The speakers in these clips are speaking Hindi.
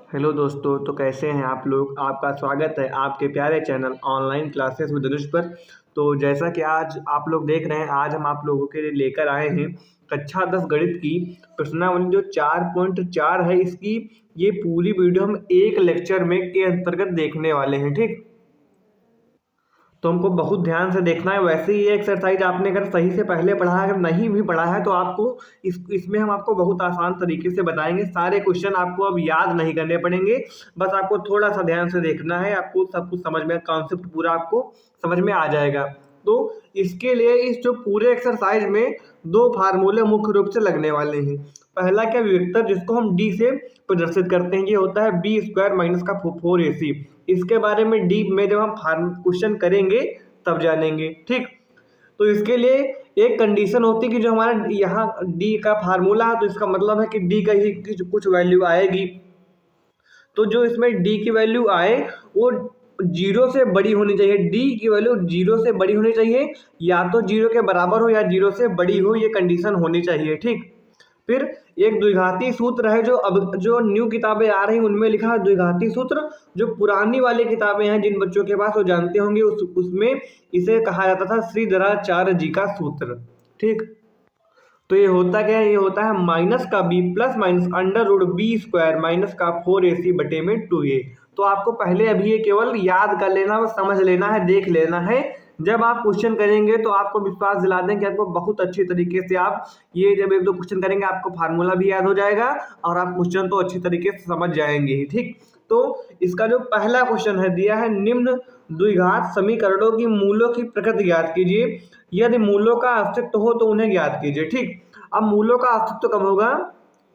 हेलो दोस्तों, तो कैसे हैं आप लोग। आपका स्वागत है आपके प्यारे चैनल ऑनलाइन क्लासेस विद धनुष पर। तो जैसा कि आज आप लोग देख रहे हैं, आज हम आप लोगों के लिए लेकर आए हैं कक्षा 10 गणित की प्रश्नावली जो 4.4 है। इसकी ये पूरी वीडियो हम एक लेक्चर में के अंतर्गत देखने वाले हैं। ठीक, तो हमको बहुत ध्यान से देखना है। वैसे ही ये एक्सरसाइज आपने अगर सही से पहले पढ़ा है, अगर नहीं भी पढ़ा है, तो आपको इसमें हम आपको बहुत आसान तरीके से बताएंगे। सारे क्वेश्चन आपको अब याद नहीं करने पड़ेंगे, बस आपको थोड़ा सा ध्यान से देखना है। आपको सब कुछ समझ में, कॉन्सेप्ट पूरा आपको समझ में आ जाएगा। तो इसके लिए इस जो पूरे एक्सरसाइज में दो फार्मूले मुख्य रूप से लगने वाले हैं। पहला क्या, विवेक्तर, जिसको हम डी से प्रदर्शित करते हैं। ये होता है बी स्क्वायर माइनस का 4ac। इसके बारे में डीप में जब हम क्वेश्चन करेंगे तब जानेंगे। ठीक, तो इसके लिए एक कंडीशन होती है कि जो हमारा यहाँ डी का फार्मूला है, तो इसका मतलब है कि डी का ही कुछ वैल्यू आएगी। तो जो इसमें डी की वैल्यू आए वो जीरो से बड़ी होनी चाहिए। डी की वैल्यू जीरो से बड़ी होनी चाहिए, या तो जीरो के बराबर हो या जीरो से बड़ी हो, ये कंडीशन होनी चाहिए। ठीक, फिर एक द्विघाती सूत्र है, जो न्यू किताबें आ रही उनमें लिखा है द्विघाती सूत्र। जो पुरानी वाली किताबें हैं जिन बच्चों के पास, वो जानते होंगे उसमें इसे कहा जाता था श्रीधराचार्य जी का सूत्र। ठीक, तो ये होता क्या है, ये होता है माइनस का B plus minus under root B square minus का 4ac बटे में 2a। तो आपको पहले अभी ये केवल याद कर लेना, समझ लेना है, देख लेना है। जब आप क्वेश्चन करेंगे तो आपको विश्वास दिला दें कि आपको बहुत अच्छी तरीके से आप ये जब एक दो क्वेश्चन करेंगे, आपको फार्मूला भी याद हो जाएगा और आप क्वेश्चन तो अच्छी तरीके से समझ जाएंगे ही। ठीक, तो इसका जो पहला क्वेश्चन है दिया है, निम्न द्विघात समीकरणों की मूलों की प्रकृति ज्ञात कीजिए, यदि मूलों का अस्तित्व हो तो उन्हें ज्ञात कीजिए। ठीक, अब मूलों का अस्तित्व कब होगा।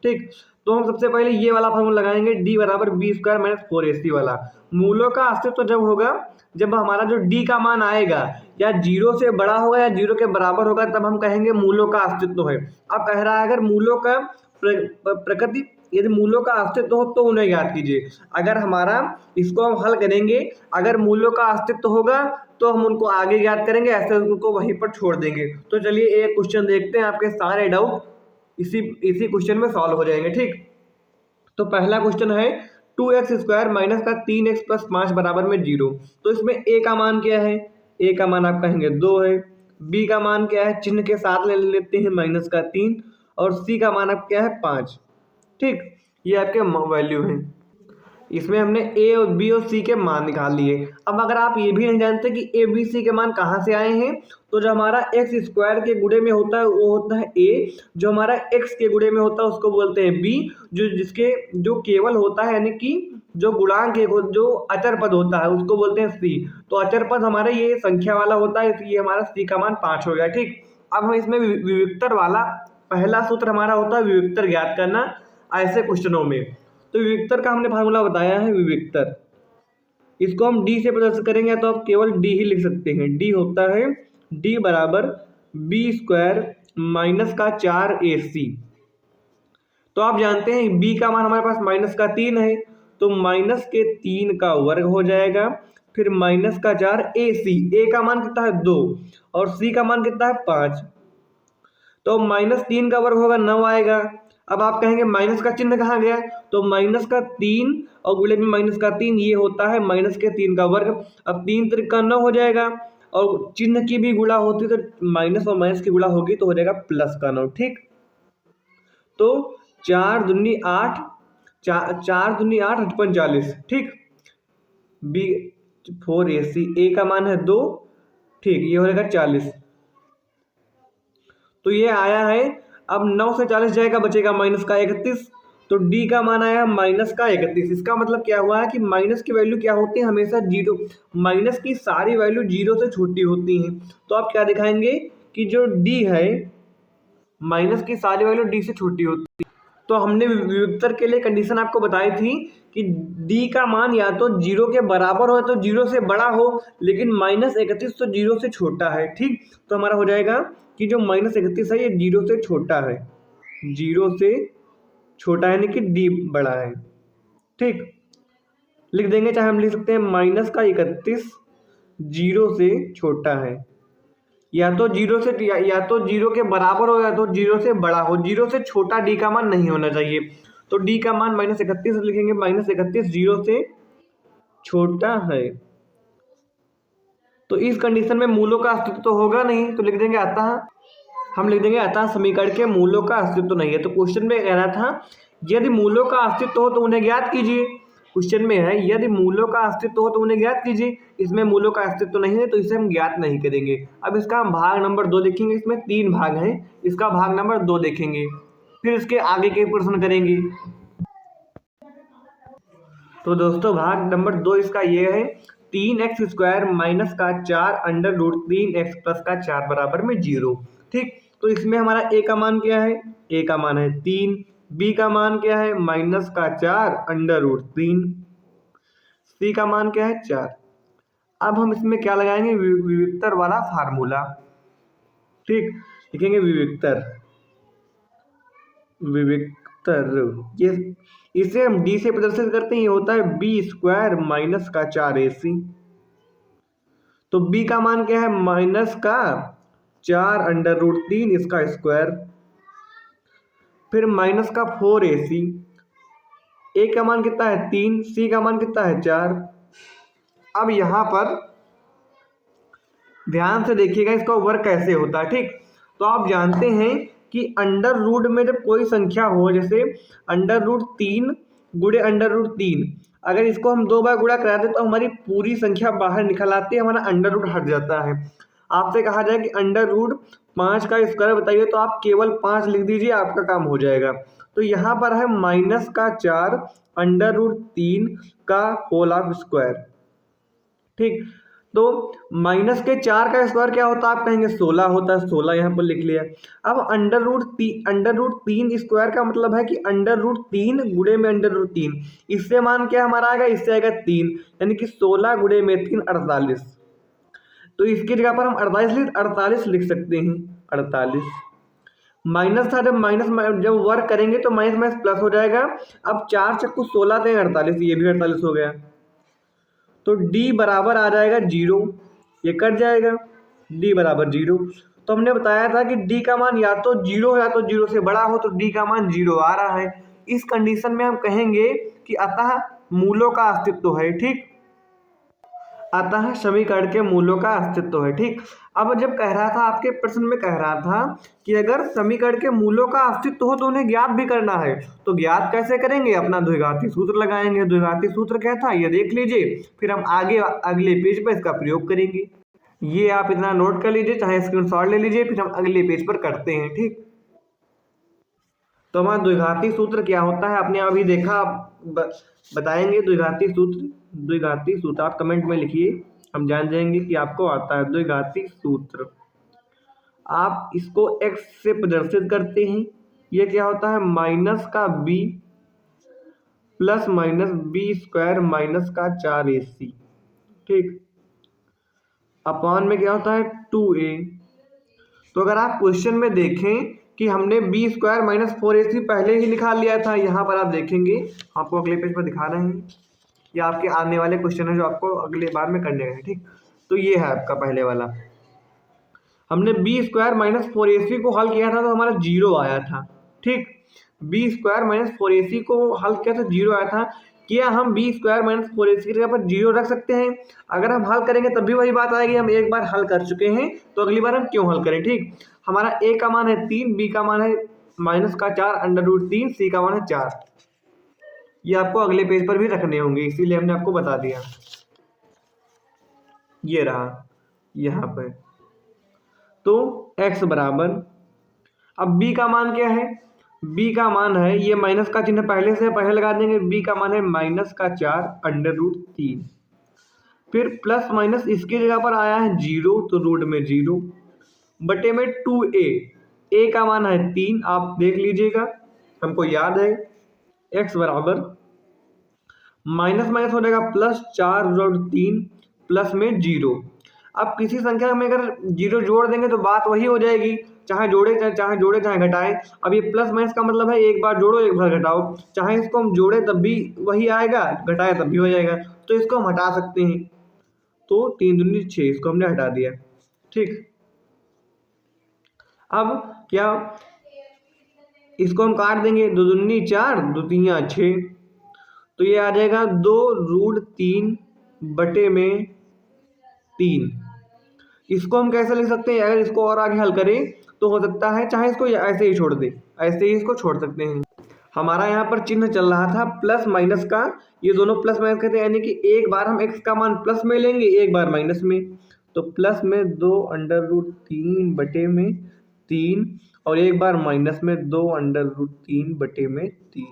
ठीक, तो हम सबसे पहले ये वाला फॉर्मूला लगाएंगे, डी बराबर बी स्क्वायर माइनस 4ac वाला। मूलों का अस्तित्व जब होगा, जब हमारा जो डी का मान आएगा या जीरो से बड़ा होगा या जीरो के बराबर होगा, तब हम कहेंगे मूलों का अस्तित्व है। अब कह रहा है अगर मूलों का प्रकृति, यदि मूलों का अस्तित्व हो तो उन्हें ज्ञात कीजिए। अगर हमारा इसको हम हल करेंगे, अगर मूलों का अस्तित्व होगा तो हम उनको आगे ज्ञात करेंगे, ऐसे उनको वहीं पर छोड़ देंगे। तो चलिए एक क्वेश्चन देखते हैं, आपके सारे डाउट इसी क्वेश्चन में सॉल्व हो जाएंगे। ठीक, तो पहला क्वेश्चन है 2x स्क्वायर माइनस का 3x प्लस 5 बराबर में 0। तो इसमें a का मान क्या है, a का मान आप कहेंगे 2 है। b का मान क्या है, चिन्ह के साथ ले लेते हैं माइनस का 3, और c का मान आप क्या है 5। ठीक, ये आपके वैल्यू हैं। इसमें हमने ए और बी और सी के मान निकाल लिए। अब अगर आप ये भी नहीं जानते कि ए बी सी के मान कहाँ से आए हैं, तो जो हमारा एक्स स्क्वायर के गुणे में होता है वो होता है ए, जो हमारा एक्स के गुणे में होता है उसको बोलते हैं बी, जो केवल होता है, यानी कि जो गुणांक जो अचर पद होता है उसको बोलते हैं सी। तो अचर पद हमारा ये संख्या वाला होता है, इसलिए हमारा सी का मान 5 हो गया। ठीक, अब हम इसमें विविक्तर वाला पहला सूत्र हमारा होता है विविक्तर ज्ञात करना ऐसे क्वेश्चनों में। तो विविक्तर का हमने फार्मूला बताया है विविक्तर, इसको हम डी से प्रदर्शित करेंगे तो आप केवल डी ही लिख सकते हैं। डी होता है डी बराबर बी स्क्वायर माइनस का 4ac। तो आप जानते हैं बी का मान हमारे पास माइनस का 3 है, तो माइनस के 3 का वर्ग हो जाएगा, फिर माइनस का 4ac। ए का मान कितना है 2 और सी का मान कितना है 5। तो -3 का वर्ग होगा 9 आएगा। अब आप कहेंगे माइनस का चिन्ह कहाँ गया, तो माइनस का 3 और गुणे में माइनस का 3, ये होता है माइनस के 3 का वर्ग। अब 3 3 का 9 हो जाएगा, और चिन्ह की भी गुणा होती तो माइनस और माइनस की गुणा होगी तो हो जाएगा प्लस का 9। ठीक, तो 4 दूनी 8, 4 दूनी 8 55 40। ठीक, बी 4ac, ए का मान है 2। ठीक, ये हो जाएगा 40। तो ये आया है। अब 9 से 40 जाएगा, बचेगा माइनस का 31। तो डी का मान आया माइनस का 31। इसका मतलब क्या हुआ है कि माइनस की वैल्यू क्या होती है, हमेशा जीरो। माइनस की सारी वैल्यू जीरो से छोटी होती हैं। तो आप क्या दिखाएंगे कि जो डी है, माइनस की सारी वैल्यू डी से छोटी होती है। तो हमने विविक्तर के लिए कंडीशन आपको बताई थी कि डी का मान या तो जीरो के बराबर हो तो जीरो से बड़ा हो, लेकिन -31 तो जीरो से छोटा है। ठीक, तो हमारा हो जाएगा कि जो -31 है ये जीरो से छोटा है, जीरो से छोटा है, यानी कि डी बड़ा है। ठीक, लिख देंगे, चाहे हम लिख सकते हैं -31 जीरो से छोटा है, या तो जीरो के बराबर हो या तो जीरो से बड़ा हो। जीरो से छोटा डी का मान नहीं होना चाहिए। तो डी का मान -31 लिखेंगे, -31 0 से छोटा है। तो इस कंडीशन में मूलों का अस्तित्व तो होगा नहीं, तो लिख देंगे अतः, हम लिख देंगे अतः समीकरण के मूलों का अस्तित्व तो नहीं है। तो क्वेश्चन में कह रहा था यदि मूलों का अस्तित्व हो तो उन्हें ज्ञात कीजिए। क्वेश्चन में है यदि मूलों का अस्तित्व हो तो उन्हें ज्ञात कीजिए। इसमें मूलों का अस्तित्व नहीं है तो इसे हम ज्ञात नहीं करेंगे। अब इसका हम भाग नंबर 2 देखेंगे। इसमें 3 भाग हैं, इसका भाग नंबर 2 देखेंगे, फिर इसके आगे के प्रश्न करेंगे। तो दोस्तों भाग नंबर 2 इसका ये है, 3x² माइनस का 4 अंडर रूट 3x प्लस का 4 बराबर में 0। ठीक, तो इसमें हमारा a का मान क्या है, a का मान है 3, b का मान क्या है माइनस का 4 अंडर रूट 3, c का मान क्या है 4। अब हम इसमें क्या लगाएंगे, विविक्तर वाला फार्मूला। ठीक, लिखेंगे विविक्तर, ये इसे हम d से प्रदर्शित करते हैं, ये होता है b² माइनस का 4ac। तो b का मान क्या है माइनस का 4 अंडर रूट 3 इसका स्क्वायर, फिर माइनस का 4ac। a का मान कितना है 3, c का मान कितना है 4। अब यहाँ पर ध्यान से देखिएगा इसका वर्क कैसे होता है। ठीक, तो आप जानते हैं कि अंडर रूट में जब कोई संख्या हो, जैसे अंडर रूट 3 गुणे अंडर रूट 3, अगर इसको हम 2 बार गुणा करा दें तो हमारी पूरी संख्या बाहर निकल आती है, हमारा अंडर रूट हट जाता है। आपसे कहा जाए कि अंडर रूट 5 का स्क्वायर बताइए तो आप केवल 5 लिख दीजिए, आपका काम हो जाएगा। तो यहाँ पर है माइनस का 4 अंडर रूट 3 का होल ऑफ स्क्वायर। ठीक, तो माइनस के 4 का स्क्वायर क्या होता है, आप कहेंगे 16 होता है, 16 यहाँ पर लिख लिया। अब अंडर रूट 3 स्क्वायर का मतलब है कि अंडर रूट 3 गुणे में अंडर रूट 3, इससे मान क्या हमारा आएगा, इससे आएगा 3, यानी कि 16 गुणे में 3 48। तो इसकी जगह पर हम 48 लिख सकते हैं, 48। माइनस था, जब वर्क करेंगे तो माइनस माइनस प्लस हो जाएगा। अब 4 चक्कू 16 थे 48, ये भी 48 हो गया। तो d बराबर आ जाएगा 0, ये कट जाएगा, d बराबर 0। तो हमने बताया था कि d का मान या तो 0 हो या तो 0 से बड़ा हो, तो d का मान 0 आ रहा है। इस कंडीशन में हम कहेंगे कि अतः मूलों का अस्तित्व है। ठीक, अतः समीकरण के मूलों का अस्तित्व है। ठीक, अब जब कह रहा था, आपके प्रश्न में कह रहा था कि अगर समीकरण के मूलों का अस्तित्व हो तो उन्हें ज्ञात भी करना है, तो ज्ञात कैसे करेंगे, अपना द्विघाती सूत्र लगाएंगे। द्विघाती सूत्र क्या था ये देख लीजिए, फिर हम आगे अगले पेज पर इसका प्रयोग करेंगे। ये आप इतना नोट कर लीजिए, चाहे स्क्रीनशॉट ले लीजिए, फिर हम अगले पेज पर करते हैं। ठीक, तो हमारा द्विघाती सूत्र क्या होता है आपने अभी देखा, आप बताएंगे द्विघाती सूत्र आप कमेंट में लिखिए, हम जान जाएंगे कि आपको आता है। द्विघाती सूत्र आप इसको x से प्रदर्शित करते हैं, ये क्या होता है माइनस का b plus minus b² minus का 4ac। ठीक, अपान में क्या होता है 2a। तो अगर आप क्वेश्चन में देखें कि हमने b² माइनस 4ac पहले ही लिखा लिया था, यहाँ पर आप देखेंगे, आपको अगले पेज पर दिखा रहे हैं, ये आपके आने वाले क्वेश्चन है जो आपको अगले बार में करने हैं। ठीक, तो ये है आपका पहले वाला, हमने b² माइनस 4ac को हल किया था तो हमारा 0 आया था। ठीक, b² माइनस 4ac को हल किया तो 0 आया था। क्या हम b² माइनस 4ac की जगह पर 0 रख सकते हैं? अगर हम हल करेंगे तब भी वही बात आएगी, हम एक बार हल कर चुके हैं तो अगली बार हम क्यों हल करें। ठीक, हमारा a का मान है 3, b का मान है माइनस का 4 अंडर रूट 3, c का मान है 4। ये आपको अगले पेज पर भी रखने होंगे, इसीलिए हमने आपको बता दिया। ये रहा यहाँ पर, तो x बराबर, अब b का मान क्या है, b का मान है, ये माइनस का चिन्ह पहले से पहले लगा देंगे, b का मान है माइनस का 4 अंडर रूट 3, फिर प्लस माइनस इसकी जगह पर आया है 0, तो रूट में 0 बटे में 2a, a का मान है 3, आप देख लीजिएगा, हमको याद है। x बराबर माइनस माइनस हो जाएगा प्लस 4 रूट 3 प्लस में 0। अब किसी संख्या में अगर 0 जोड़ देंगे तो बात वही हो जाएगी, चाहे जोड़े चाहे घटाएं। अब ये प्लस माइनस का मतलब है एक बार जोड़ो एक बार घटाओ, चाहे इसको हम जोड़े तब भी वही आएगा, घटाए तब भी हो जाएगा, तो इसको हम हटा सकते हैं। तो 3 दूनी 6, इसको हमने हटा दिया। ठीक, अब क्या इसको हम काट देंगे, 2 दूनी 4, 2 तियाँ 6, तो ये आ जाएगा 2√3/3। इसको हम कैसे लिख सकते हैं? अगर इसको और आगे हल करें तो हो सकता है, चाहे इसको ऐसे ही छोड़ दें, ऐसे ही इसको छोड़ सकते हैं। हमारा यहाँ पर चिन्ह चल रहा था प्लस माइनस का, ये दोनों प्लस माइनस कहते हैं, यानी कि एक बार हम x का मान प्लस में लेंगे, एक बार माइनस में। तो प्लस में 2√3/3 और एक बार माइनस में 2√3/3।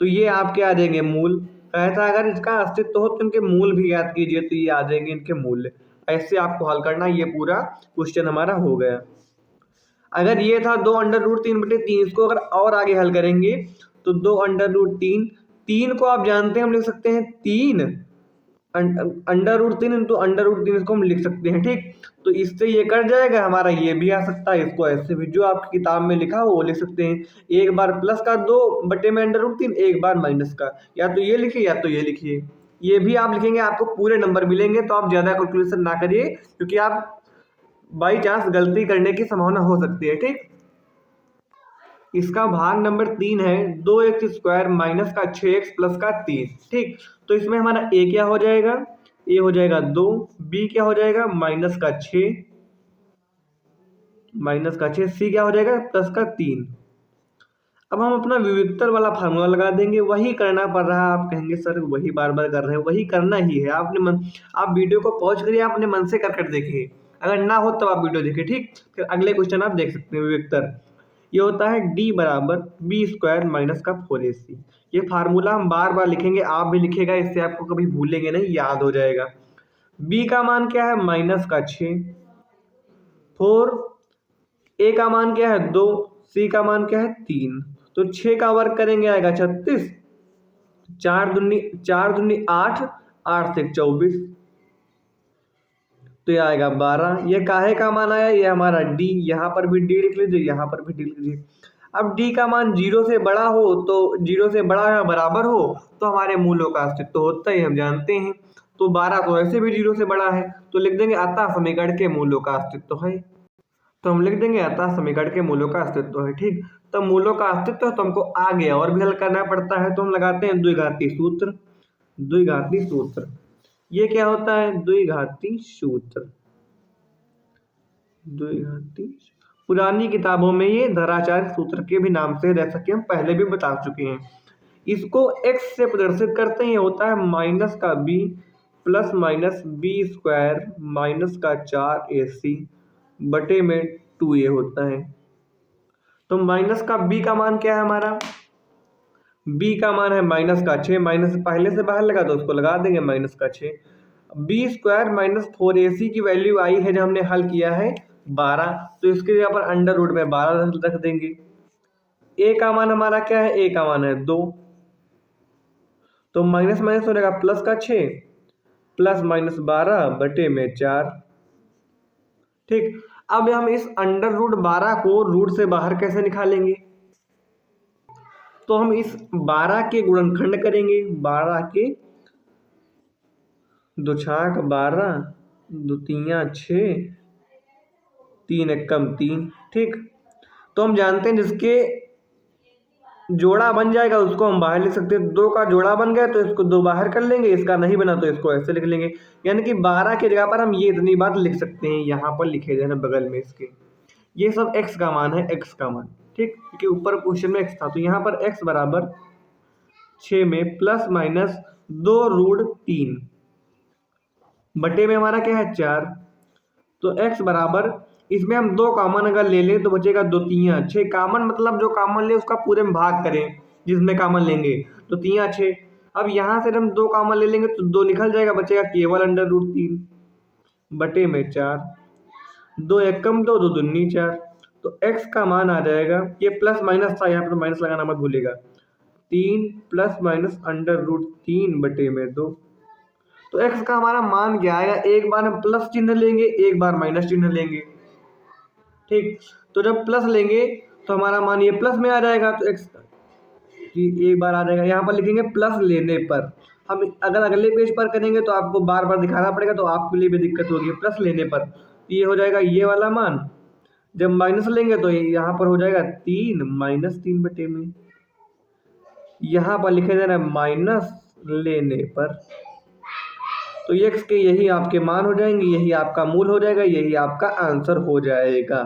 तो ये आपके आ जाएंगे मूल। कहता अगर इसका अस्तित्व हो तो इनके मूल भी याद कीजिए, तो ये आ जाएंगे इनके मूल्य। ऐसे आपको हल करना, ये पूरा क्वेश्चन हमारा हो गया। अगर ये था 2√3/3, इसको अगर और आगे हल करेंगे तो 2√3, 3 को आप जानते हैं हम लिख सकते हैं 3, √3 इंटू √3 इसको हम लिख सकते हैं, ठीक। तो इससे ये कट जाएगा हमारा, ये भी आ सकता है, इसको ऐसे भी जो आपकी किताब में लिखा हो वो लिख सकते हैं। एक बार प्लस का 2/√3, एक बार माइनस का, या तो ये लिखिए या तो ये लिखिए। ये भी आप लिखेंगे आपको पूरे नंबर मिलेंगे, तो आप ज़्यादा कैलकुलेशन ना करिए, क्योंकि आप बाई चांस गलती करने की संभावना हो सकती है, ठीक। इसका भाग नंबर 3 है 2x² माइनस का 6x प्लस का 3, ठीक। तो इसमें हमारा a क्या हो जाएगा? a हो जाएगा 2, b क्या हो जाएगा? माइनस का 6, c क्या हो जाएगा? प्लस का 3। अब हम अपना विविक्तर वाला फार्मूला लगा देंगे। वही करना पड़ रहा है, आप कहेंगे सर वही बार बार कर रहे हैं, वही करना ही है। आप वीडियो को पॉज करिए, अपने मन से कर देखिए, अगर ना हो तो आप वीडियो देखिए, ठीक। फिर अगले क्वेश्चन आप देख सकते हैं। विविक्तर ये होता है d बराबर b² माइनस का 4ac। ये फार्मूला हम बार बार लिखेंगे, आप भी लिखेगा, इससे आपको कभी भूलेंगे नहीं, याद हो जाएगा। b का मान क्या है? माइनस का 6, 4, a का मान क्या है? 2, c का मान क्या है? 3। तो 6 का वर्ग करेंगे आएगा 36, 4 दूनी 8, 8 से 24, तो ये आएगा 12। ये काहे का मान आया? ये हमारा d, यहाँ पर भी d लिख लीजिए, यहाँ पर भी d लिख लीजिए। अब d का मान 0 से बड़ा हो, तो 0 से बड़ा या बराबर हो तो हमारे मूलों का अस्तित्व होता है, हम जानते हैं। तो 12 तो ऐसे भी 0 से बड़ा है, तो लिख देंगे अतः समीकरण के मूलों का अस्तित्व है। तो हम लिख देंगे अतः समीकरण के मूलों का अस्तित्व है, ठीक। तो मूलों का अस्तित्व तो हमको आगे और भी हल करना पड़ता है, तो हम लगाते हैं द्विघाती सूत्र। द्विघाती सूत्र ये क्या होता है? द्विघाती सूत्र। द्विघाती पुरानी किताबों में ये धराचार्य सूत्र के भी नाम से, जैसा कि हम पहले भी बता चुके हैं। इसको x से प्रदर्शित करते हैं, ये होता है माइनस का b plus minus b² minus का 4ac बटे में 2a होता है। तो माइनस का b का मान क्या है हमारा? b का मान है माइनस का 6, माइनस पहले से बाहर लगा तो उसको लगा देंगे माइनस का 6। b² माइनस 4ac की वैल्यू आई है, जब हमने हल किया है 12, तो इसके यहाँ पर अंडर रूट में 12 रख देंगे। a का मान हमारा क्या है? a का मान है 2, तो माइनस माइनस हो जाएगा प्लस का 6, प्लस माइनस 12 बटे में 4, ठीक। अब हम इस अंडर रूट 12 को रूट से बाहर कैसे निकालेंगे? तो हम इस 12 के गुणनखंड करेंगे। 12 के 2 छाक 12, 2 तियाँ 6, 3 एकम 3, ठीक। तो हम जानते हैं जिसके जोड़ा बन जाएगा उसको हम बाहर लिख सकते हैं। 2 का जोड़ा बन गया तो इसको 2 बाहर कर लेंगे, इसका नहीं बना तो इसको ऐसे लिख लेंगे। यानी कि 12 की जगह पर हम ये इतनी बात लिख सकते हैं, यहाँ पर लिखे जाए बगल में इसके। ये सब x का मान है, x का मान, ठीक। क्योंकि ऊपर क्वेश्चन में x था, तो यहाँ पर x बराबर 6 में प्लस माइनस 2√3 बटे में हमारा क्या है? 4। तो x बराबर, इसमें हम 2 कॉमन अगर ले लें तो बचेगा 2 तियाँ 6। कॉमन मतलब जो कॉमन ले उसका पूरे में भाग करें, जिसमें कॉमन लेंगे तो तियाँ 6। अब यहाँ से हम 2 कॉमन ले लेंगे तो 2 निकल जाएगा, बचेगा केवल अंडर रूट 3 बटे में 4। 2 एकम 2, 2 दूनी 4। तो x का मान आ जाएगा, ये प्लस माइनस था, यहाँ पर माइनस लगाना मत भूलिएगा, 3 प्लस माइनस अंडर रूट 3 बटे में 2। तो x का हमारा मान क्या आएगा? एक बार हम प्लस चिन्ह लेंगे, एक बार माइनस चिन्ह लेंगे, ठीक। तो जब प्लस लेंगे तो हमारा मान ये प्लस में आ जाएगा, तो x एक बार आ जाएगा। यहाँ पर लिखेंगे प्लस लेने पर। हम अगर अगले पेज पर करेंगे तो आपको बार बार दिखाना पड़ेगा, तो आपके लिए भी दिक्कत होगी। प्लस लेने पर ये हो जाएगा ये वाला मान, जब माइनस लेंगे तो यहाँ पर हो जाएगा 3 माइनस 3 में, यहाँ पर लिखे जा रहा है माइनस लेने पर, तो x के यही आपके मान हो जाएंगे, यही आपका मूल हो जाएगा, यही आपका आंसर हो जाएगा।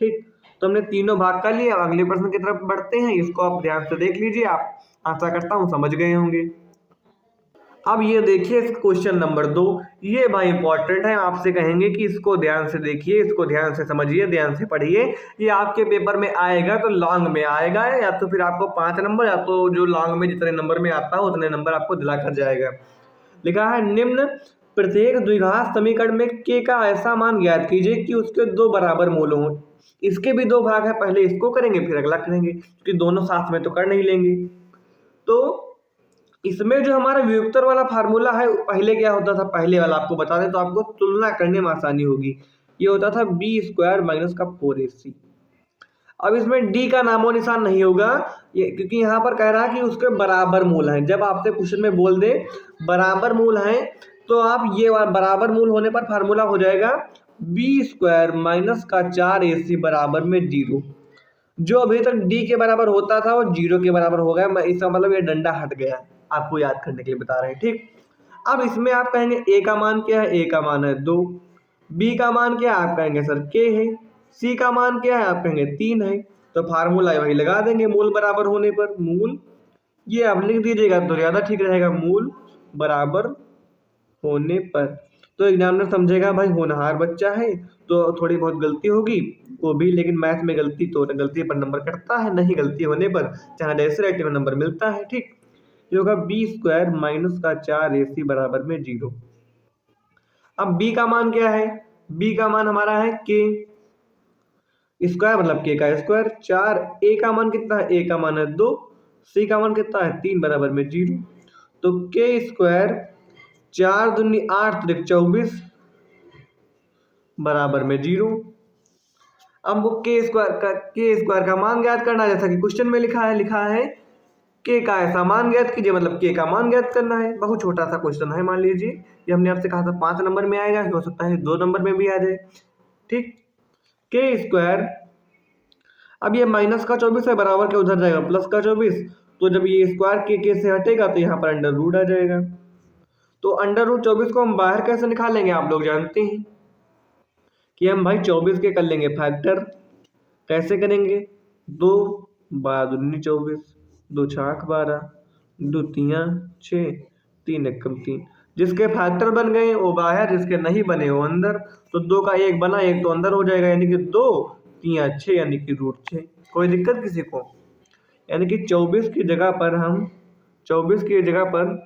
ठीक, तो हमने तीनों भाग कर लिया। अगले प्रश्न की तरफ बढ़ते हैं, इसको आप ध्यान से देख लीजिए, आप आशा करता हूँ समझ गए होंगे। अब ये देखिए क्वेश्चन नंबर 2, ये भाई इंपॉर्टेंट है, आपसे कहेंगे कि इसको ध्यान से देखिए, इसको ध्यान से समझिए, ध्यान से पढ़िए। ये आपके पेपर में आएगा तो लॉन्ग में आएगा, या तो फिर आपको 5 नंबर, या तो जो लॉन्ग में जितने नंबर में आता है उतने नंबर आपको दिला कर जाएगा। लिखा है निम्न प्रत्येक द्विघात समीकरण में के का ऐसा मान ज्ञात कीजिए कि उसके दो बराबर मूल हों। इसके भी दो भाग है, पहले इसको करेंगे फिर अगला करेंगे, क्योंकि दोनों साथ में तो कर नहीं लेंगे। तो इसमें जो हमारा व्युत्तर वाला फार्मूला है, पहले क्या होता था, पहले वाला आपको बता दें तो आपको तुलना करने में आसानी होगी। ये होता था बी स्क्वायर माइनस का 4ac। अब इसमें डी का नामो निशान नहीं होगा, ये क्योंकि यहाँ पर कह रहा है कि उसके बराबर मूल हैं। जब आपसे क्वेश्चन में बोल दे बराबर मूल हैं, तो आप ये बराबर मूल होने पर फार्मूला हो जाएगा बी स्क्वायर माइनस का 4ac बराबर में 0। जो अभी तक डी के बराबर होता था वो 0 के बराबर हो गया, इसका मतलब ये डंडा हट गया, आपको याद करने के लिए बता रहे हैं। ठीक, अब इसमें आप कहेंगे ए का मान क्या है, ए का मान है 2, बी का मान क्या है आप कहेंगे सर के है, सी का मान क्या है आप कहेंगे 3 है। तो फार्मूला वही लगा देंगे मूल बराबर होने पर, मूल ये आप लिख दीजिएगा तो ज़्यादा ठीक रहेगा, मूल बराबर होने पर। तो एग्जामिनर समझेगा भाई होनहार बच्चा है, तो थोड़ी बहुत गलती होगी वो भी, लेकिन मैथ में गलती तो गलती पर नंबर कटता है, नहीं गलती होने पर चाहे जैसे राइट में नंबर मिलता है। ठीक, ये होगा बी स्क्वायर माइनस का 4ac बराबर में 0। अब बी का मान क्या है, बी का मान हमारा है के स्क्वायर, मतलब के का स्क्वायर 4, ए का मान कितना है, ए का मान है 2, सी का मान कितना है 3 बराबर में 0। तो के स्क्वायर 4 दूनी 8 त्रिक 24 बराबर में 0। अब हमको के स्क्वायर का मान ज्ञात करना है, जैसा कि क्वेश्चन में लिखा है के का ऐसा मान ज्ञात कीजिए, मतलब के का मान ज्ञात करना है। बहुत छोटा सा क्वेश्चन है, मान लीजिए ये हमने आपसे कहा था 5 नंबर में आएगा, हो सकता है 2 नंबर में भी आ जाए। ठीक, के स्क्वायर, अब ये माइनस का 24 है, बराबर के उधर जाएगा प्लस का 24, तो जब ये स्क्वायर के से हटेगा तो यहाँ पर अंडर रूट आ जाएगा। तो अंडर रूट 24 को हम बाहर कैसे निकालेंगे, आप लोग जानते हैं कि हम भाई 24 के कर लेंगे फैक्टर। कैसे करेंगे, 2 12 दूनी 24, 2 छाक 12, 2 तियाँ 6, 3 एकम 3। जिसके फैक्टर बन गए वो बाहर, जिसके नहीं बने वो अंदर। तो 2 का 1 बना, 1 तो अंदर हो जाएगा, यानी कि 2 3 6 यानी कि रूट 6। कोई दिक्कत किसी को, यानी कि 24 की जगह पर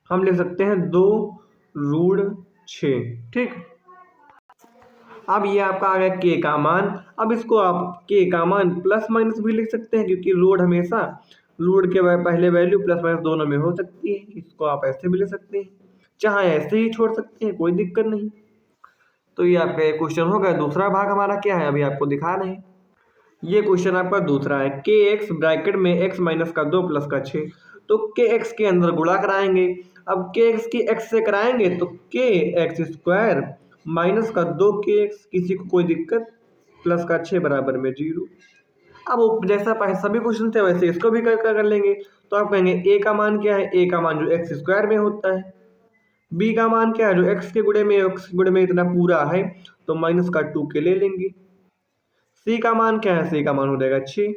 हम लिख सकते हैं 2 रूट 6। ठीक, अब ये आपका आ गया के का मान। अब इसको आप के का मान प्लस माइनस भी लिख सकते हैं, क्योंकि रूट हमेशा रूट के पहले वैल्यू प्लस माइनस दोनों में हो सकती है। इसको आप ऐसे भी लिख सकते हैं, चाहे ऐसे ही छोड़ सकते हैं, कोई दिक्कत नहीं। तो ये आपका एक क्वेश्चन हो गया। दूसरा भाग हमारा क्या है, अभी आपको दिखा रहे हैं। ये क्वेश्चन आपका दूसरा है, के एक्स ब्रैकेट में एक्स माइनस का 2 प्लस का 6। तो के एक्स के अंदर गुणा कराएंगे। अब के एक्स की एक्स से कराएंगे तो के एक्स स्क्वायर माइनस का 2 के एक्स, किसी को कोई दिक्कत, प्लस का 6 बराबर में 0। अब वो जैसा सभी क्वेश्चन थे वैसे इसको भी कर लेंगे। तो आप कहेंगे ए का मान क्या है, ए का मान जो एक्स स्क्वायर में होता है, बी का मान क्या है जो एक्स के गुणे में इतना पूरा है, तो माइनस का 2 के ले लेंगे। सी का मान क्या है, सी का मान हो जाएगा 6।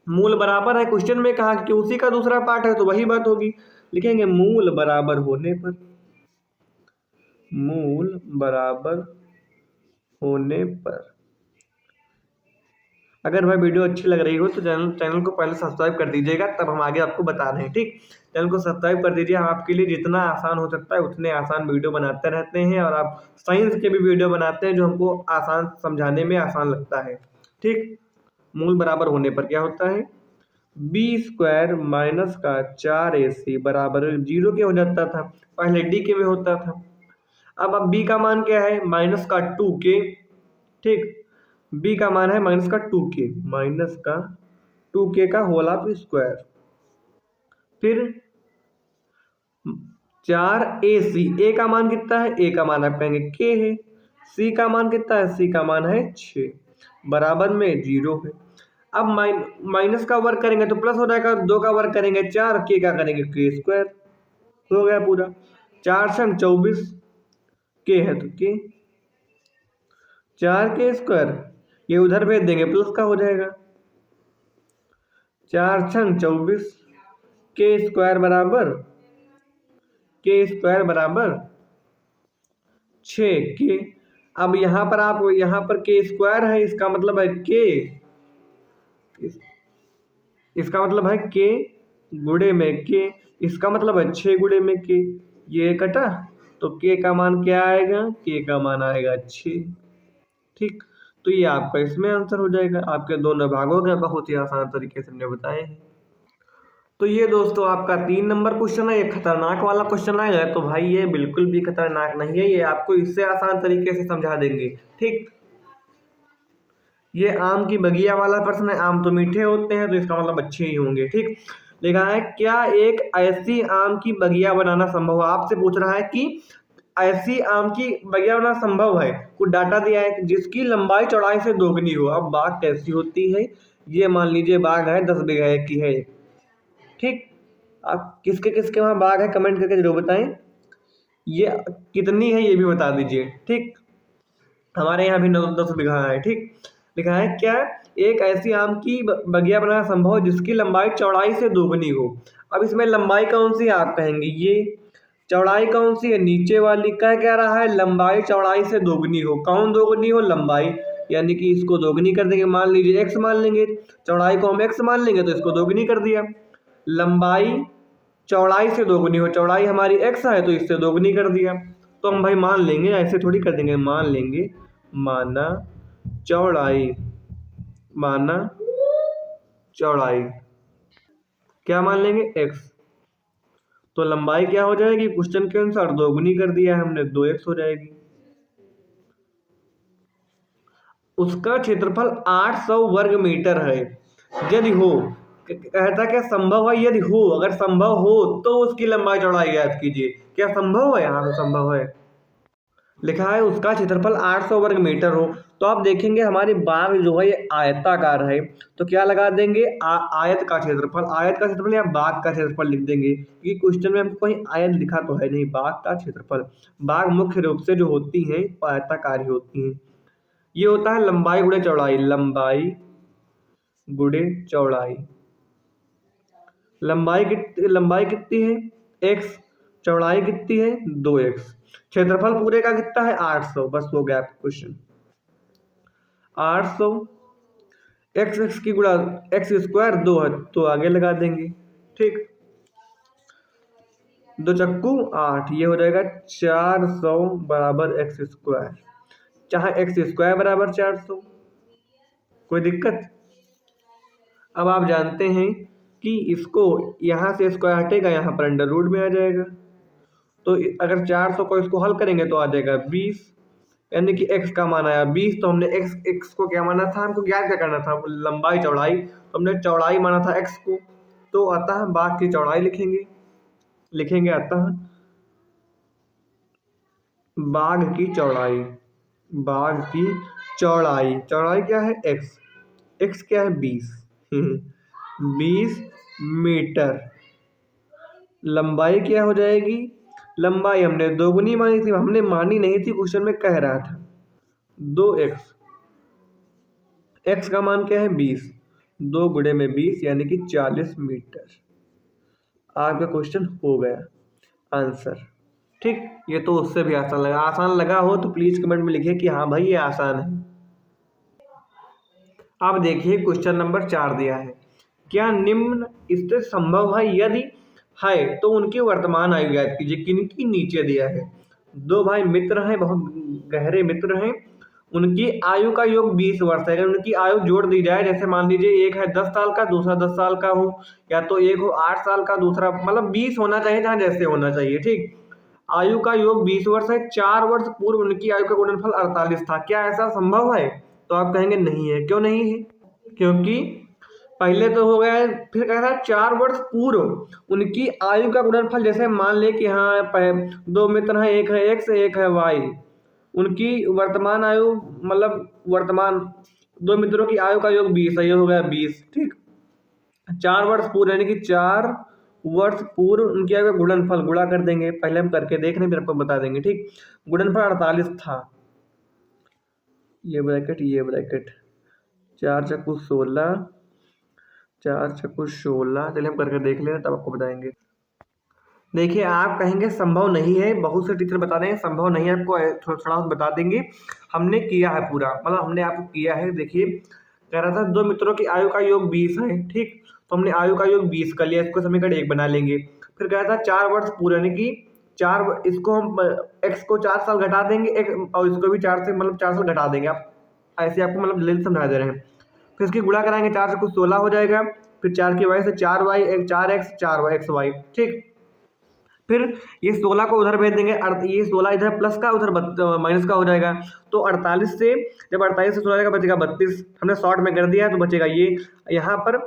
मूल बराबर है, क्वेश्चन में कहा कि उसी का दूसरा पार्ट है तो वही बात होगी। लिखेंगे मूल बराबर होने पर, मूल बराबर होने पर। अगर भाई वीडियो अच्छी लग रही हो तो चैनल को पहले सब्सक्राइब कर दीजिएगा, तब हम आगे आपको बता रहे हैं। ठीक, चैनल को सब्सक्राइब कर दीजिए, हम आपके लिए जितना आसान हो सकता है उतने आसान वीडियो बनाते रहते हैं, और आप साइंस के भी वीडियो बनाते हैं जो हमको आसान समझाने में आसान लगता है। ठीक, मूल बराबर होने पर क्या होता है, बी स्क्वायर माइनस का 4ac बराबर 0 के हो जाता था, पहले डी के में होता था। अब बी का मान क्या है, माइनस का 2k। ठीक, बी का मान है माइनस का 2k, माइनस का 2k का होल ऑफ स्क्वायर, फिर 4ac, ए का मान कितना है, ए का मान आप कहेंगे k है, सी का मान कितना है, सी का मान है 6, बराबर में 0 है। अब माइनस का वर्ग करेंगे तो प्लस हो जाएगा, 2 का वर्ग करेंगे 4, के का करेंगे के स्क्वायर, हो गया पूरा। 4 संग 24, के है तो के, 4 के स्क्वायर, ये उधर भेज देंगे प्लस का हो जाएगा। 4 छंग 24, के स्क्वायर बराबर, के स्क्वायर बराबर 6 के। अब यहाँ पर आप, यहाँ पर के स्क्वायर है, इसका मतलब है के, इसका मतलब है के गुणे में के, इसका मतलब है 6 गुणे में के, ये कटा तो के का मान क्या आएगा, के का मान आएगा 6। ठीक, तो ये आपका इसमें आंसर हो जाएगा। आपके दोनों भागों के बहुत ही आसान तरीके से हमने बताए हैं। तो ये दोस्तों आपका 3 नंबर क्वेश्चन है। ये खतरनाक वाला क्वेश्चन आएगा तो भाई ये बिल्कुल भी खतरनाक नहीं है, ये आपको इससे आसान तरीके से समझा देंगे। ठीक, ये आम की बगिया वाला प्रश्न है। आम तो मीठे होते हैं तो इसका मतलब अच्छे ही होंगे। ठीक, लिखा है क्या एक ऐसी आम की बगिया बनाना संभव है। आपसे पूछ रहा है कि ऐसी आम की बगिया बनाना संभव है। कुछ डाटा दिया है जिसकी लंबाई चौड़ाई से दोगुनी हो। अब बाग कैसी होती है, ये मान लीजिए बाग है 10 बीघा की है। ठीक, आप किसके किसके वहाँ बाग है कमेंट करके जरूर बताएं, ये कितनी है ये भी बता दीजिए। ठीक, हमारे यहाँ भी 10 बीघा है। ठीक, लिखा है क्या एक ऐसी आम की बगिया बनाना संभव है जिसकी लंबाई चौड़ाई से दोगुनी हो। अब इसमें लंबाई कौन सी है आप कहेंगे ये, चौड़ाई कौन सी है नीचे वाली। क्या रहा है, लंबाई चौड़ाई से दोगुनी हो। कौन दोगुनी हो, लंबाई, यानी कि इसको दोगुनी कर देंगे। मान लीजिए x मान लेंगे, चौड़ाई को हम x मान लेंगे तो इसको दोगुनी कर दिया। लंबाई चौड़ाई से दोगुनी हो, चौड़ाई हमारी x है तो इससे दोगुनी कर दिया। तो हम भाई मान लेंगे, ऐसे थोड़ी कर देंगे, मान लेंगे माना चौड़ाई, माना चौड़ाई क्या मान लेंगे x, तो लंबाई क्या हो जाएगी क्वेश्चन के अनुसार दोगुनी कर दिया है हमने, 2x हो जाएगी। उसका क्षेत्रफल 800 वर्ग मीटर है यदि हो, कहता क्या संभव है यदि हो, अगर संभव हो तो उसकी लंबाई चौड़ाई ज्ञात कीजिए। क्या संभव है, यहाँ पे संभव है। लिखा है उसका क्षेत्रफल 800 वर्ग मीटर हो, तो आप देखेंगे हमारी बाग जो है ये आयताकार है, तो क्या लगा देंगे आयत का क्षेत्रफल, आयत का क्षेत्रफल या बाग का क्षेत्रफल लिख देंगे, क्योंकि क्वेश्चन में हमको कहीं आयत लिखा तो है नहीं, बाग का क्षेत्रफल। बाग मुख्य रूप से जो होती हैं आयताकार ही होती हैं। ये होता है लंबाई गुणे चौड़ाई, लंबाई गुणे चौड़ाई। लंबाई कितनी है x, चौड़ाई कितनी है 2x, क्षेत्रफल पूरे का कितना है 800। बस हो गया क्वेश्चन। 800 x की गुणा x स्क्वायर 2 है तो आगे लगा देंगे। ठीक, 2 चक्कू 8, ये हो जाएगा 400 बराबर x स्क्वायर, चाहे x स्क्वायर बराबर 400, कोई दिक्कत। अब आप जानते हैं कि इसको यहाँ से स्क्वायर हटेगा, यहाँ पर अंडर रूट में आ जाएगा, तो अगर 400 को इसको हल करेंगे तो आ जाएगा 20, यानी कि x का मान आया 20। तो हमने x को क्या माना था, हमको ज्ञात क्या करना था, लंबाई चौड़ाई, तो हमने चौड़ाई माना था x को, तो अतः बाग की चौड़ाई लिखेंगे अतः बाग की चौड़ाई, बाग की चौड़ाई, चौड़ाई क्या है x क्या है 20 20 मीटर। लंबाई क्या हो जाएगी, लंबाई हमने दोगुनी मानी थी, हमने मानी नहीं थी, क्वेश्चन में कह रहा था 2x, x का मान क्या है 20, 2 गुणे में 20 यानी कि 40 मीटर। आपका क्वेश्चन हो गया आंसर। ठीक, ये तो उससे भी आसान लगा हो तो प्लीज कमेंट में लिखिए कि हाँ भाई ये आसान है। अब देखिए क्वेश्चन नंबर 4 दिया है, क्या निम्न इससे संभव है, यदि है तो उनकी वर्तमान आयु ज्ञात कीजिए। किनकी, नीचे दिया है 2 भाई मित्र हैं, बहुत गहरे मित्र हैं, उनकी आयु का योग 20 वर्ष है। अगर उनकी आयु जोड़ दी जाए, जैसे मान लीजिए एक है 10 साल का, दूसरा 10 साल का हो, या तो एक हो 8 साल का, दूसरा मतलब 20 होना चाहिए, जहाँ जैसे होना चाहिए। ठीक, आयु का योग 20 वर्ष है, 4 वर्ष पूर्व उनकी आयु का गुणनफल 48 था। क्या ऐसा संभव है, तो आप कहेंगे नहीं है। क्यों नहीं है, क्योंकि पहले तो हो गया है, फिर कह रहा है 4 वर्ष पूर्व उनकी आयु का गुणनफल। जैसे मान ले कि हाँ 2 मित्र हैं, एक है x एक है y, उनकी वर्तमान आयु मतलब वर्तमान दो मित्रों की आयु का योग 20 है, ये हो गया 20। ठीक, 4 वर्ष पूर्व यानी कि 4 वर्ष पूर्व उनकी आयु का गुणनफल गुणा कर देंगे, पहले हम करके देख रहे हैं फिर आपको बता देंगे। ठीक, गुणनफल 48 था, ये ब्रैकेट 4 चक्कू 16, 4 चक्कू 16, चलिए हम करके देख ले तब आपको बताएंगे। देखिए आप कहेंगे संभव नहीं है, बहुत से टीचर बता देंगे संभव नहीं है, आपको थोड़ा थोड़ा बता देंगे। हमने किया है पूरा, मतलब हमने आपको किया है। देखिए कह रहा था दो मित्रों की आयु का योग 20 है। ठीक, तो हमने आयु का योग 20 कर लिया, इसको समीकरण 1 बना लेंगे। फिर कह रहा था 4 वर्ष पूरे यानी कि इसको हम एक्स को 4 साल घटा देंगे एक, और इसको भी 4 से मतलब 4 साल घटा देंगे। आप ऐसे आपको मतलब ले समझा दे रहे हैं। फिर इसकी गुणा कराएंगे, 4 से कुछ 16 हो जाएगा, फिर 4 की वजह से 4y 4x 4y xy। ठीक, फिर ये 16 को उधर भेज देंगे, ये 16 इधर प्लस का उधर माइनस का हो जाएगा। तो 48 से जब 48 से 16 का बचेगा 32, हमने शॉर्ट में कर दिया है तो बचेगा ये यहाँ पर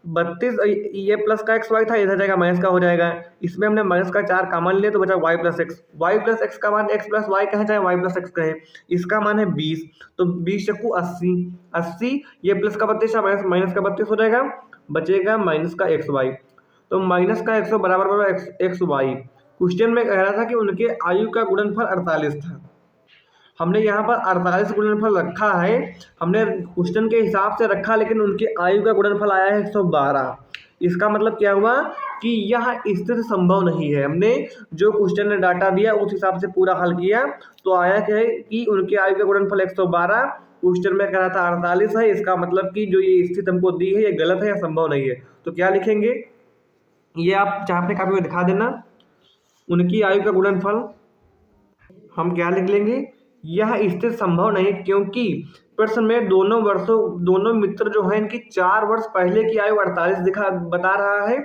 32, ये प्लस का एक्स वाई था, इधर जाएगा माइनस का हो जाएगा। इसमें हमने माइनस का 4 कॉमन लिया तो बचा वाई प्लस एक्स का मान एक्स प्लस वाई कहें चाहे वाई प्लस एक्स कहें, इसका मान है 20। तो 20 चक्कू 80, 80 ये प्लस का 32 माइनस का 32 हो जाएगा, बचेगा माइनस का एक्स वाई। तो माइनस का 100 बराबर एक्स वाई। क्वेश्चन में कह रहा था कि उनके आयु का गुणनफल 48 था, हमने यहाँ पर 48 गुणनफल रखा है, हमने क्वेश्चन के हिसाब से रखा, लेकिन उनकी आयु का गुणनफल आया है 112। इसका मतलब क्या हुआ कि यह स्थिति संभव नहीं है। हमने जो क्वेश्चन ने डाटा दिया उस हिसाब से पूरा हल किया तो आया क्या है कि उनकी आयु का गुणनफल 112, क्वेश्चन में कह रहा था 48 है। इसका मतलब कि जो ये स्थिति हमको दी है ये गलत है या संभव नहीं है। तो क्या लिखेंगे, ये आप चाहे अपने कापी में दिखा देना, उनकी आयु का गुणनफल हम क्या लिख लेंगे, यह स्थिति संभव नहीं क्योंकि प्रश्न में दोनों मित्र जो हैं इनकी 4 वर्ष पहले की आयु 48 बता रहा है,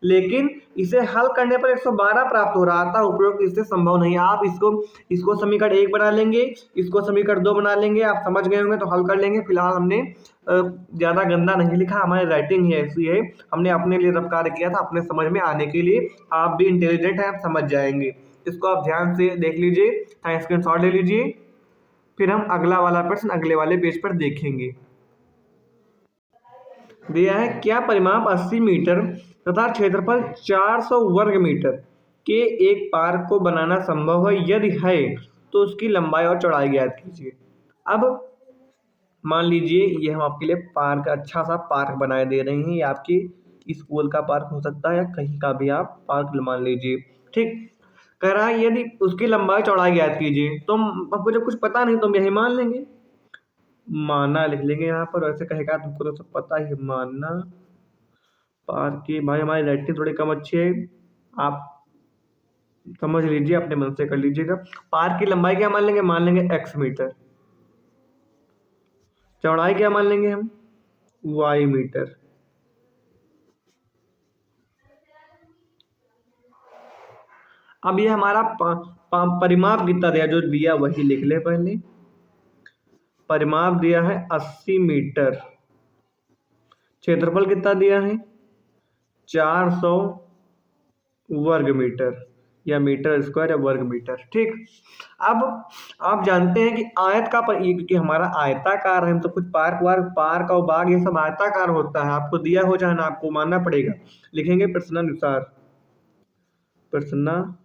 लेकिन इसे हल करने पर 112 प्राप्त हो रहा था। उपरोक्त स्थिति संभव नहीं। आप इसको समीकरण 1 बना लेंगे, इसको समीकरण 2 बना लेंगे, आप समझ गए होंगे तो हल कर लेंगे। फिलहाल हमने ज़्यादा गंदा नहीं लिखा, हमारी राइटिंग ही ऐसी है, हमने अपने लिए रफ कार्य किया था अपने समझ में आने के लिए। आप भी इंटेलिजेंट हैं, आप समझ जाएंगे। इसको आप ध्यान से देख लीजिए, चाहे स्क्रीनशॉट ले लीजिए, फिर हम अगला वाला प्रश्न अगले वाले पेज पर देखेंगे। दिया है क्या परिमाप 80 मीटर तथा क्षेत्रफल 400 वर्ग मीटर के एक पार्क को बनाना संभव है, यदि है तो उसकी लंबाई और चौड़ाई ज्ञात कीजिए। अब मान लीजिए ये हम आपके लिए पार्क, अच्छा सा पार्क बनाए दे रहे हैं, ये आपकी स्कूल का पार्क हो सकता है या कहीं का भी आप पार्क मान लीजिए। ठीक, कह रहा है यदि उसकी लंबाई चौड़ाई ज्ञात कीजिए, तो आपको जब कुछ पता नहीं तो हम यही मान लेंगे, माना लिख लेंगे यहाँ पर। वैसे कहेगा तुमको तो सब पता ही, मानना पार्क की। भाई हमारी राइटिंग थोड़ी कम अच्छी है, आप समझ लीजिए, अपने मन से कर लीजिएगा। पार्क की लंबाई क्या मान लेंगे x मीटर, चौड़ाई क्या मान लेंगे हम y मीटर। अब ये हमारा परिमाप कितना दिया, जो दिया वही लिख ले पहले। परिमाप दिया है 80 मीटर, क्षेत्रफल कितना दिया है 400 वर्ग मीटर या मीटर स्क्वायर या वर्ग मीटर। ठीक, अब आप जानते हैं कि आयत का क्योंकि हमारा आयताकार है, हम तो कुछ पार्क और बाग ये सब आयताकार होता है, आपको दिया हो चाहे ना, आपको मानना पड़ेगा। लिखेंगे प्रश्नानुसार, प्रश्नानुसार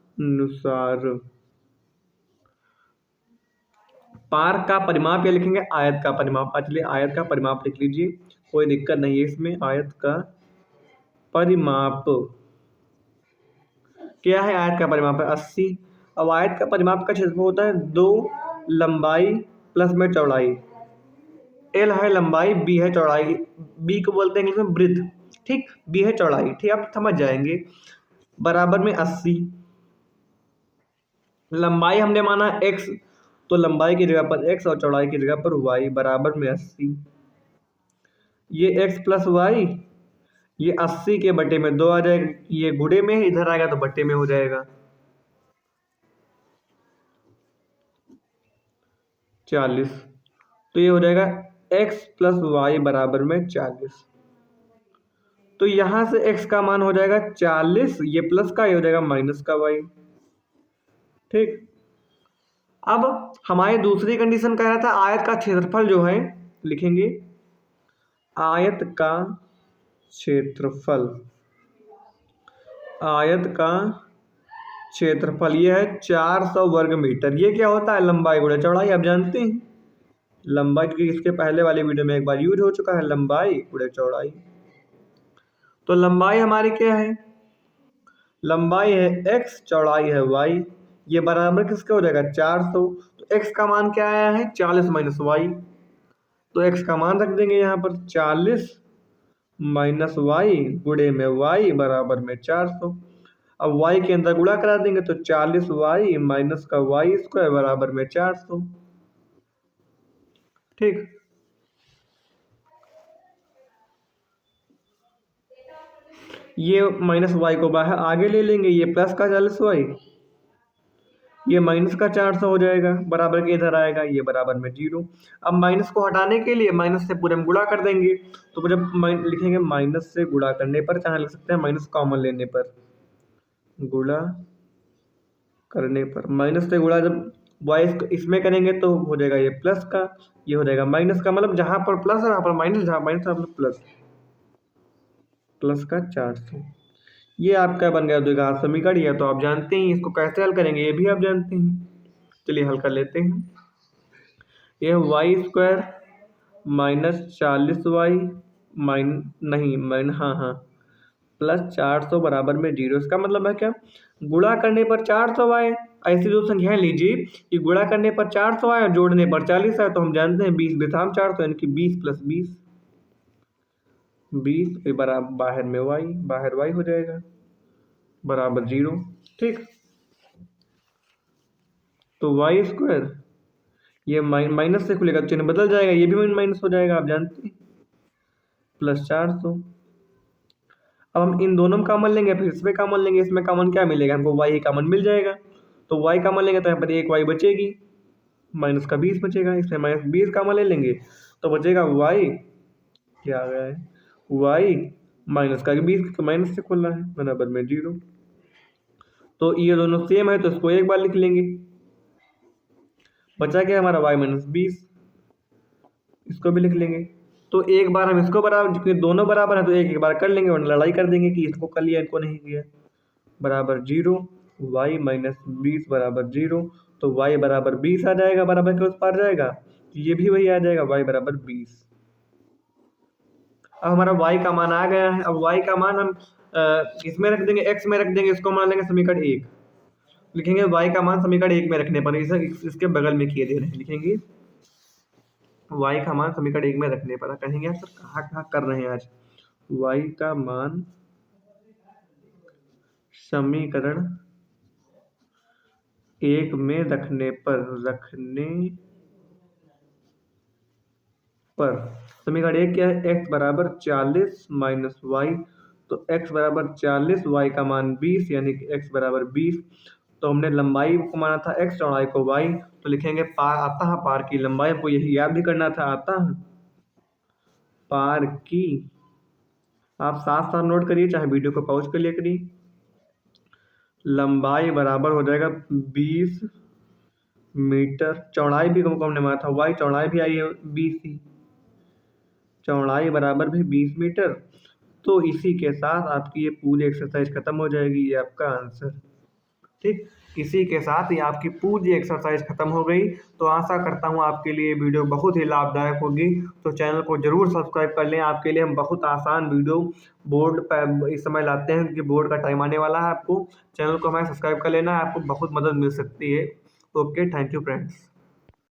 पार्क का परिमाप या लिखेंगे आयत का परिमाप। चलिए आयत का परिमाप लिख लीजिए, कोई दिक्कत नहीं है इसमें। आयत का परिमाप क्या है, आयत का परिमाप है 80। अब आयत का परिमाप का क्षेत्रफल होता है 2 लंबाई प्लस में चौड़ाई। एल है लंबाई, बी है चौड़ाई, बी को बोलते हैं इंग्लिश में ब्रिथ। ठीक, बी है चौड़ाई, ठीक आप समझ जाएंगे। बराबर में 80, लंबाई हमने माना x, तो लंबाई की जगह पर x और चौड़ाई की जगह पर y, बराबर में 80। ये x प्लस वाई, ये 80 के बटे में 2 आ जाएगा, ये गुणे में है, इधर आएगा तो बटे में हो जाएगा 40। तो ये हो जाएगा x प्लस वाई बराबर में 40। तो यहाँ से x का मान हो जाएगा 40, ये प्लस का, ये हो जाएगा माइनस का y। ठीक, अब हमारी दूसरी कंडीशन कह रहा था आयत का क्षेत्रफल जो है, लिखेंगे आयत का क्षेत्रफल, आयत का क्षेत्रफल ये है 400 वर्ग मीटर। ये क्या होता है, लंबाई गुणा चौड़ाई, आप जानते हैं लंबाई, क्योंकि इसके पहले वाले वीडियो में एक बार यूज हो चुका है, लंबाई गुणा चौड़ाई। तो लंबाई हमारी क्या है, लंबाई है x, चौड़ाई है y, ये बराबर किसके हो जाएगा 400। तो x का मान क्या आया है 40 माइनस वाई, तो x का मान रख देंगे यहाँ पर 40 माइनस वाई गुणे में y बराबर में 400। अब y के अंदर गुणा करा देंगे तो 40y माइनस का वाई स्क्वायर बराबर में 400। ठीक, ये माइनस वाई को बाहर आगे ले लेंगे, ये प्लस का 40y, ये माइनस का 400 हो जाएगा, बराबर के इधर आएगा, ये बराबर में 0। अब माइनस को हटाने के लिए माइनस से पूरे हम गुणा कर देंगे, तो जब लिखेंगे माइनस से गुणा करने पर, चाहे लिख सकते हैं माइनस कॉमन लेने पर, गुणा करने पर माइनस से गुणा जब वाई इसमें करेंगे तो हो जाएगा ये प्लस का, ये हो जाएगा माइनस का, मतलब जहाँ पर प्लस है वहाँ पर माइनस, जहाँ माइनस है वहाँ पर प्लस, प्लस का 400। ये आपका बन गया द्विघात समीकरण। ये तो आप जानते हैं, इसको कैसे हल करेंगे ये भी आप जानते हैं। चलिए हल कर लेते हैं। ये वाई स्क्वायर माइनस 40y हाँ प्लस 400 बराबर में 0। इसका मतलब है क्या, गुणा करने पर 400y, ऐसी दो संख्याएं लीजिए कि गुणा करने पर 400y और जोड़ने पर 40 है, तो हम जानते हैं 20 बेथाम 400 यानी कि 20 प्लस 20, 20 बराबर बाहर में y, बाहर y हो जाएगा बराबर 0। ठीक, तो वाई स्क्वायर ये माइनस से खुलेगा तो चिन्ह बदल जाएगा, ये भी माइनस हो जाएगा, आप जानते हैं प्लस 400। अब हम इन दोनों में कॉमन लेंगे, फिर इसमें कॉमन लेंगे, इसमें कॉमन क्या मिलेगा हमको, वाई कॉमन मिल जाएगा, तो वाई कॉमन लेंगे तो यहाँ पर एक वाई बचेगी, माइनस का 20 बचेगा, इसमें माइनस 20 कॉमन ले लेंगे तो बचेगा वाई, क्या आ गया है वाई माइनस का 20, माइनस से खुल रहा है बराबर में 0। तो ये दोनों सेम है तो इसको एक बार लिख लेंगे, बचा क्या हमारा y माइनस 20, इसको भी लिख लेंगे। तो एक बार हम इसको बराबर, क्योंकि दोनों बराबर है तो एक बार कर लेंगे, वरना लड़ाई कर देंगे कि इसको कर लिया इनको नहीं किया, बराबर 0, y माइनस 20 बराबर 0। तो y बराबर 20 आ जाएगा, बराबर के उस पार जाएगा, ये भी वही आ जाएगा, y बराबर 20। अब हमारा y का मान आ गया है। अब y का मान हम इसमें रख देंगे, x में रख देंगे, इसको मान लेंगे समीकरण 1, लिखेंगे y का मान समीकरण 1 में रखने पर, इसके बगल में किए दे रहे हैं, लिखेंगे y का मान समीकरण 1 में रखने पर। कहेंगे सर कहाँ कहाँ कर रहे हैं आज, y का मान समीकरण 1 में रखने पर, समीकरण 1 क्या है, x बराबर 40 माइनस वाई, तो x बराबर 40, y का मान 20 यानी कि x बराबर 20। तो हमने लंबाई को माना था x, चौड़ाई को y, तो लिखेंगे पार आता है, पार की लंबाई को यही याद भी करना था, आता है पार की, आप साथ साथ नोट करिए, चाहे वीडियो को पॉज कर लिया करिए। लंबाई बराबर हो जाएगा 20 मीटर, चौड़ाई भी हमने माना था y, चौड़ाई भी आई है 20 ही, चौड़ाई बराबर भी 20 मीटर। तो इसी के साथ आपकी ये पूरी एक्सरसाइज खत्म हो जाएगी, ये आपका आंसर। ठीक, इसी के साथ ही आपकी पूरी एक्सरसाइज खत्म हो गई। तो आशा करता हूँ आपके लिए वीडियो बहुत ही लाभदायक होगी, तो चैनल को जरूर सब्सक्राइब कर लें। आपके लिए हम बहुत आसान वीडियो बोर्ड पर इस समय लाते हैं, क्योंकि बोर्ड का टाइम आने वाला है। आपको चैनल को हमें सब्सक्राइब कर लेना है, आपको बहुत मदद मिल सकती है। Okay, thank you friends.